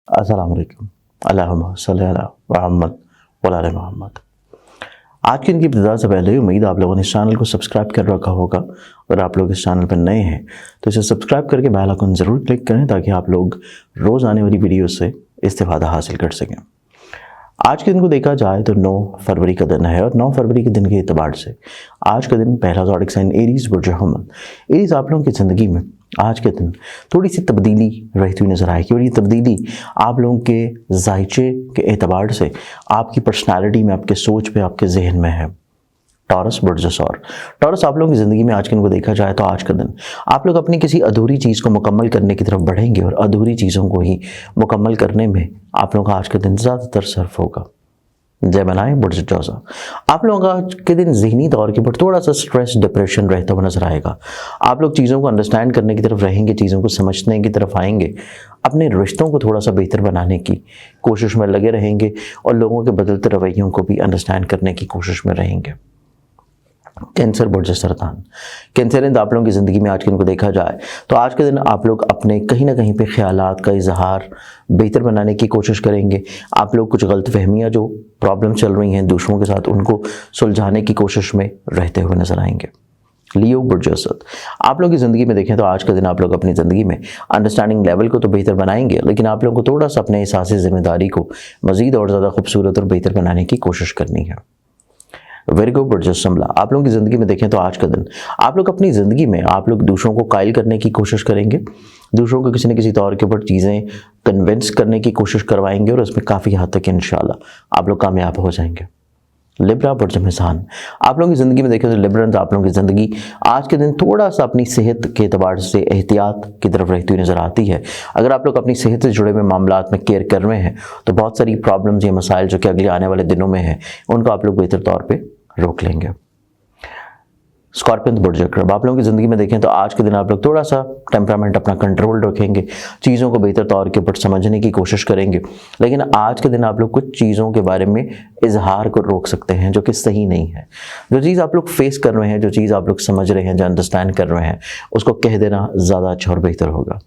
السلام علیکم، اللہم صلی علی محمد وعلی آل محمد۔ آج کی ان کی ابتدا سے پہلے امید آپ لوگوں نے اس چینل کو سبسکرائب کر رکھا ہوگا، اور آپ لوگ اس چینل پر نئے ہیں تو اسے سبسکرائب کر کے بیل آئیکن ضرور کلک کریں تاکہ آپ لوگ روز آنے والی ویڈیوز سے استفادہ حاصل کر سکیں۔ آج کے دن کو دیکھا جائے تو 9 فروری کا دن ہے، اور 9 فروری کے دن کے اعتبار سے آج کا دن پہلا زوڈک سائن ایریز برج حمل۔ ایریز آپ لوگوں کی زندگی میں آج کے دن تھوڑی سی تبدیلی رہتی ہوئی نظر آئے گی، اور یہ تبدیلی آپ لوگوں کے ذائچے کے اعتبار سے آپ کی پرسنالٹی میں، آپ کے سوچ پہ، آپ کے ذہن میں ہے۔ ٹورس برج سور، ٹورس آپ لوگوں کی زندگی میں آج کے دن کو دیکھا جائے تو آج کا دن آپ لوگ اپنی کسی ادھوری چیز کو مکمل کرنے کی طرف بڑھیں گے، اور ادھوری چیزوں کو ہی مکمل کرنے میں آپ لوگوں کا آج کا دن زیادہ تر صرف ہوگا۔ جیمنائی برج جوزا، آپ لوگوں کا آج کے دن ذہنی طور کے پر تھوڑا سا سٹریس، ڈپریشن رہتا ہوا نظر آئے گا۔ آپ لوگ چیزوں کو انڈرسٹینڈ کرنے کی طرف رہیں گے، چیزوں کو سمجھنے کی طرف آئیں گے، اپنے رشتوں کو تھوڑا سا بہتر بنانے کی کوشش میں لگے رہیں گے، اور لوگوں کے بدلتے رویوں کو بھی انڈرسٹینڈ کرنے کی کوشش میں رہیں گے۔ کینسر برج سرطان، کینسرین آپ لوگوں کی زندگی میں آج کے دن کو دیکھا جائے تو آج کے دن آپ لوگ اپنے کہیں نہ کہیں پہ خیالات کا اظہار بہتر بنانے کی کوشش کریں گے۔ آپ لوگ کچھ غلط فہمیاں جو پرابلم چل رہی ہیں دوسروں کے ساتھ، ان کو سلجھانے کی کوشش میں رہتے ہوئے نظر آئیں گے۔ لیو برج اسد، آپ لوگوں کی زندگی میں دیکھیں تو آج کا دن آپ لوگ اپنی زندگی میں انڈرسٹینڈنگ لیول کو تو بہتر بنائیں گے، لیکن آپ لوگوں کو تھوڑا سا اپنے احساس ذمہ داری کو مزید اور زیادہ خوبصورت اور بہتر بنانے کی کوشش کرنی ہے۔ ورگو برج سملا، آپ لوگوں کی زندگی میں دیکھیں تو آج کا دن آپ لوگ اپنی زندگی میں آپ لوگ دوسروں کو قائل کرنے کی کوشش کریں گے، دوسروں کو کسی نہ کسی طور کے اوپر چیزیں کنونس کرنے کی کوشش کروائیں گے، اور اس میں کافی حد تک انشاءاللہ آپ لوگ کامیاب ہو جائیں گے۔ لبرا برج میزان، آپ لوگوں کی زندگی میں دیکھیں تو لبرنز آپ لوگوں کی زندگی آج کے دن تھوڑا سا اپنی صحت کے اعتبار سے احتیاط کی طرف رہتی ہوئی نظر آتی ہے۔ اگر آپ لوگ اپنی صحت سے جڑے ہوئے معاملات میں کیئر کر رہے ہیں تو بہت ساری پرابلمز یا مسائل جو کہ اگلے آنے والے دنوں میں ہیں ان کو آپ لوگ بہتر طور پہ روک لیں گے۔ اسکارپین برج اکرب، آپ لوگوں کی زندگی میں دیکھیں تو آج کے دن آپ لوگ تھوڑا سا ٹیمپرامنٹ اپنا کنٹرول رکھیں گے، چیزوں کو بہتر طور کے اوپر سمجھنے کی کوشش کریں گے، لیکن آج کے دن آپ لوگ کچھ چیزوں کے بارے میں اظہار کو روک سکتے ہیں جو کہ صحیح نہیں ہے۔ جو چیز آپ لوگ فیس کر رہے ہیں، جو چیز آپ لوگ سمجھ رہے ہیں، جو انڈرسٹینڈ کر رہے ہیں، اس کو کہہ دینا زیادہ اچھا اور بہتر ہوگا۔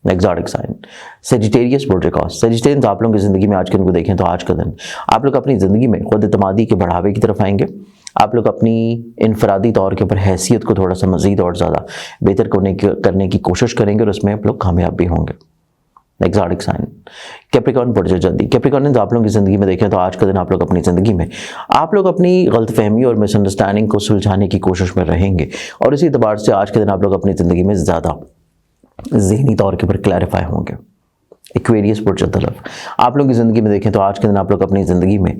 ایگزاٹک سائن سیجیٹیریس برج اکاس، سیجیٹیرینز آپ لوگوں کی زندگی میں آج کے دن کو دیکھیں تو آج کا دن آپ لوگ اپنی زندگی میں خود اعتمادی کے بڑھاوے کی طرف آئیں گے۔ آپ لوگ اپنی انفرادی طور کے اوپر حیثیت کو تھوڑا سا مزید اور زیادہ بہتر کرنے کی کوشش کریں گے، اور اس میں آپ لوگ کامیاب بھی ہوں گے۔ ایگزاٹک سائن کیپریکارن برج جلدی، کیپریکارنز آپ لوگوں کی زندگی میں دیکھیں تو آج کا دن آپ لوگ اپنی زندگی میں آپ لوگ اپنی غلط فہمی اور مس انڈرسٹینڈنگ کو سلجھانے کی کوشش میں رہیں گے، اور اسی اعتبار سے آج کے دن آپ لوگ اپنی زندگی میں زیادہ ذہنی طور کے اوپر کلیریفائی ہوں گے۔ ایکویریس برج طلب، آپ لوگوں کی زندگی میں دیکھیں تو آج کے دن آپ لوگ اپنی زندگی میں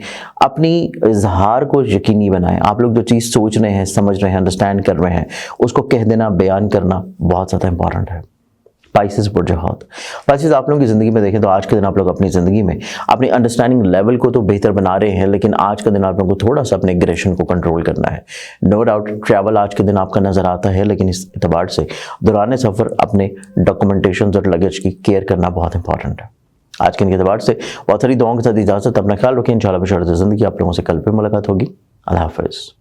اپنی اظہار کو یقینی بنائیں۔ آپ لوگ جو چیز سوچ رہے ہیں، سمجھ رہے ہیں، انڈرسٹینڈ کر رہے ہیں، اس کو کہہ دینا، بیان کرنا بہت زیادہ امپورٹنٹ ہے۔ پائسس برج حوت، پائسس آپ لوگوں کی زندگی میں دیکھیں تو آج کے دن آپ لوگ اپنی زندگی میں اپنی انڈرسٹینڈنگ لیول کو تو بہتر بنا رہے ہیں، لیکن آج کا دن آپ لوگوں کو تھوڑا سا اپنے ایگریشن کو کنٹرول کرنا ہے۔ نو ڈاؤٹ ٹریول آج کے دن آپ کا نظر آتا ہے، لیکن اس اعتبار سے دوران سفر اپنے ڈاکومنٹیشنز اور لگیج کی کیئر کرنا بہت امپورٹنٹ ہے۔ آج کے دن کے اعتبار سے بہت ساری دعاؤں کے ساتھ اجازت، اپنا خیال رکھیں، انشاءاللہ بشرط زندگی آپ لوگوں سے کل پہ ملاقات ہوگی۔ اللہ حافظ۔